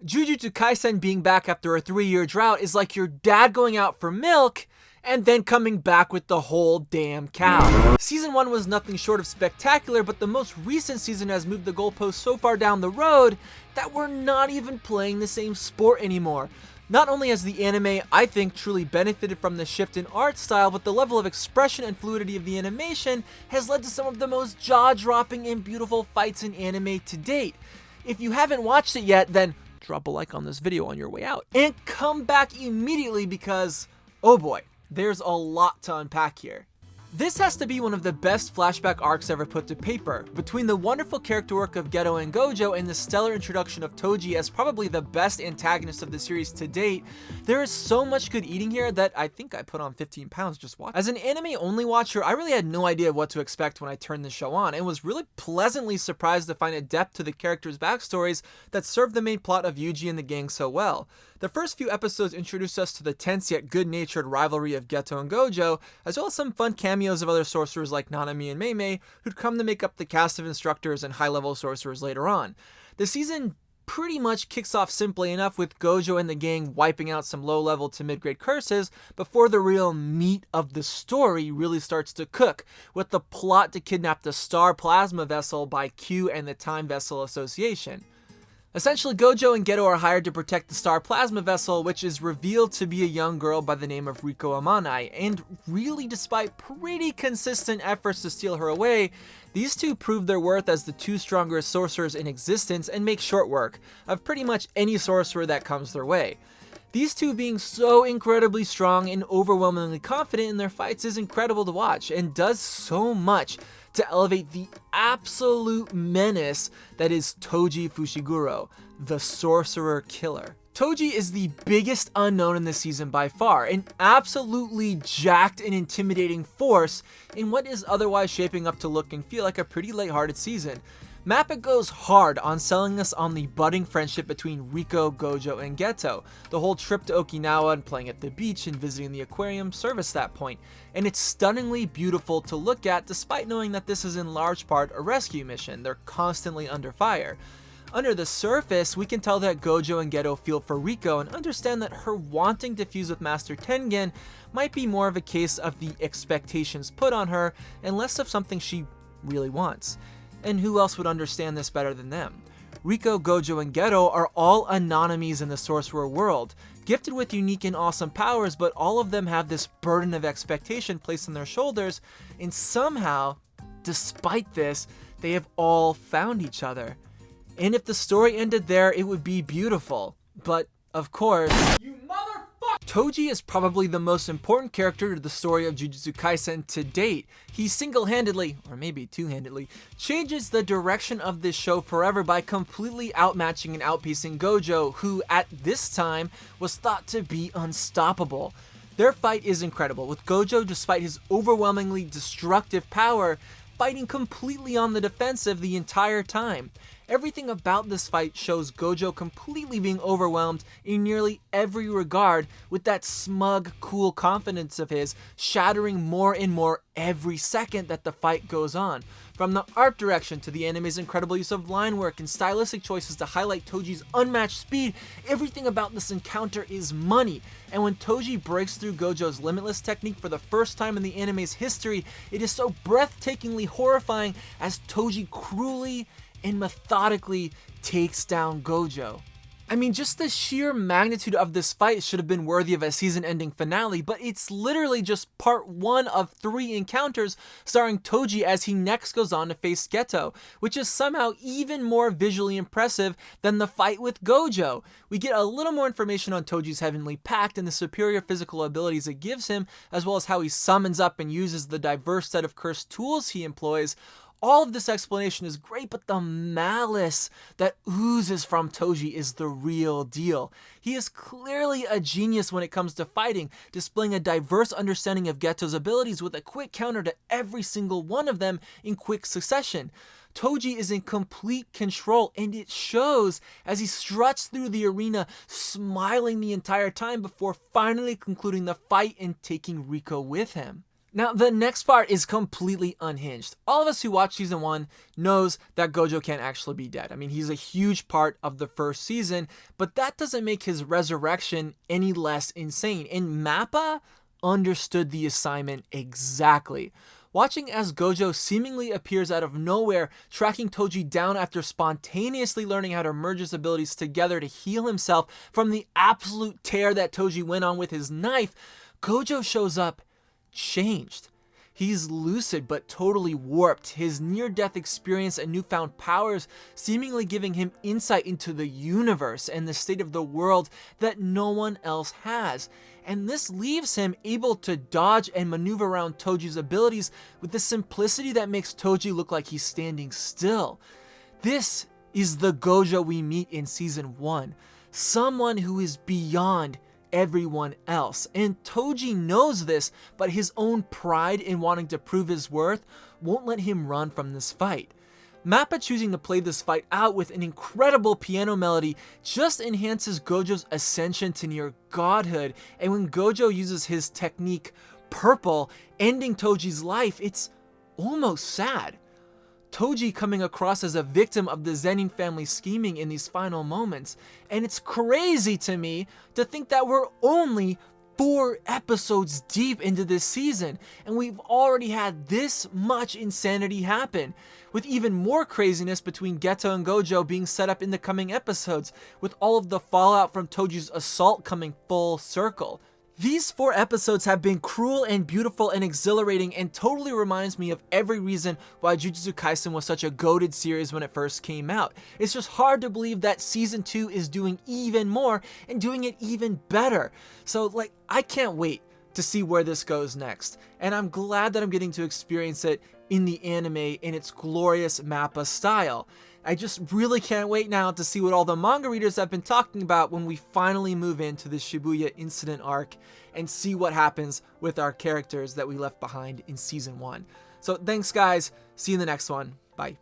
Jujutsu Kaisen being back after a 3-year drought is like your dad going out for milk and then coming back with the whole damn cow. Season 1 was nothing short of spectacular, but the most recent season has moved the goalposts so far down the road that we're not even playing the same sport anymore. Not only has the anime, I think, truly benefited from the shift in art style, but the level of expression and fluidity of the animation has led to some of the most jaw-dropping and beautiful fights in anime to date. If you haven't watched it yet, then drop a like on this video on your way out. And come back immediately because, oh boy, there's a lot to unpack here. This has to be one of the best flashback arcs ever put to paper. Between the wonderful character work of Geto and Gojo and the stellar introduction of Toji as probably the best antagonist of the series to date, there is so much good eating here that I think I put on 15 pounds just watching. As an anime-only watcher, I really had no idea what to expect when I turned the show on, and was really pleasantly surprised to find a depth to the characters' backstories that served the main plot of Yuji and the gang so well. The first few episodes introduced us to the tense yet good-natured rivalry of Geto and Gojo, as well as some fun cameos of other sorcerers like Nanami and Meimei, who'd come to make up the cast of instructors and high-level sorcerers later on. The season pretty much kicks off simply enough with Gojo and the gang wiping out some low-level to mid-grade curses before the real meat of the story really starts to cook, with the plot to kidnap the Star Plasma Vessel by Q and the Time Vessel Association. Essentially, Gojo and Geto are hired to protect the Star Plasma Vessel, which is revealed to be a young girl by the name of Riko Amanai, and really despite pretty consistent efforts to steal her away, these two prove their worth as the two strongest sorcerers in existence and make short work of pretty much any sorcerer that comes their way. These two being so incredibly strong and overwhelmingly confident in their fights is incredible to watch, and does so much to elevate the absolute menace that is Toji Fushiguro, the sorcerer killer. Toji is the biggest unknown in this season by far, an absolutely jacked and intimidating force in what is otherwise shaping up to look and feel like a pretty lighthearted season. Mappa goes hard on selling us on the budding friendship between Riko, Gojo, and Geto. The whole trip to Okinawa and playing at the beach and visiting the aquarium service that point, and it's stunningly beautiful to look at despite knowing that this is in large part a rescue mission. They're constantly under fire. Under the surface, we can tell that Gojo and Geto feel for Riko and understand that her wanting to fuse with Master Tengen might be more of a case of the expectations put on her and less of something she really wants. And who else would understand this better than them? Riko, Gojo, and Geto are all Anonymies in the sorcerer world, gifted with unique and awesome powers, but all of them have this burden of expectation placed on their shoulders, and somehow, despite this, they have all found each other. And if the story ended there, it would be beautiful. But, of course, Toji is probably the most important character to the story of Jujutsu Kaisen to date. He single-handedly, or maybe two-handedly, changes the direction of this show forever by completely outmatching and outpacing Gojo, who at this time was thought to be unstoppable. Their fight is incredible, with Gojo, despite his overwhelmingly destructive power, fighting completely on the defensive the entire time. Everything about this fight shows Gojo completely being overwhelmed in nearly every regard, with that smug, cool confidence of his shattering more and more every second that the fight goes on. From the art direction to the anime's incredible use of line work and stylistic choices to highlight Toji's unmatched speed, everything about this encounter is money. And when Toji breaks through Gojo's limitless technique for the first time in the anime's history, it is so breathtakingly horrifying as Toji cruelly and methodically takes down Gojo. I mean, just the sheer magnitude of this fight should have been worthy of a season-ending finale, but it's literally just part 1 of 3 encounters starring Toji as he next goes on to face Geto, which is somehow even more visually impressive than the fight with Gojo. We get a little more information on Toji's Heavenly Pact and the superior physical abilities it gives him, as well as how he summons up and uses the diverse set of cursed tools he employs. All of this explanation is great, but the malice that oozes from Toji is the real deal. He is clearly a genius when it comes to fighting, displaying a diverse understanding of Geto's abilities with a quick counter to every single one of them in quick succession. Toji is in complete control, and it shows as he struts through the arena, smiling the entire time before finally concluding the fight and taking Riko with him. Now, the next part is completely unhinged. All of us who watched season 1 knows that Gojo can't actually be dead. I mean, he's a huge part of the first season, but that doesn't make his resurrection any less insane. And Mappa understood the assignment exactly. Watching as Gojo seemingly appears out of nowhere, tracking Toji down after spontaneously learning how to merge his abilities together to heal himself from the absolute tear that Toji went on with his knife, Gojo shows up changed. He's lucid but totally warped, his near-death experience and newfound powers seemingly giving him insight into the universe and the state of the world that no one else has. And this leaves him able to dodge and maneuver around Toji's abilities with the simplicity that makes Toji look like he's standing still. This is the Gojo we meet in season 1, someone who is beyond everyone else. And Toji knows this, but his own pride in wanting to prove his worth won't let him run from this fight. Mappa choosing to play this fight out with an incredible piano melody just enhances Gojo's ascension to near godhood, and when Gojo uses his technique, Purple, ending Toji's life, it's almost sad. Toji coming across as a victim of the Zenin family scheming in these final moments, and it's crazy to me to think that we're only 4 episodes deep into this season, and we've already had this much insanity happen, with even more craziness between Geto and Gojo being set up in the coming episodes, with all of the fallout from Toji's assault coming full circle. These 4 episodes have been cruel and beautiful and exhilarating, and totally reminds me of every reason why Jujutsu Kaisen was such a goated series when it first came out. It's just hard to believe that season 2 is doing even more and doing it even better. So I can't wait to see where this goes next, and I'm glad that I'm getting to experience it in the anime in its glorious Mappa style. I just really can't wait now to see what all the manga readers have been talking about when we finally move into the Shibuya incident arc and see what happens with our characters that we left behind in season 1. So thanks guys, see you in the next one, bye.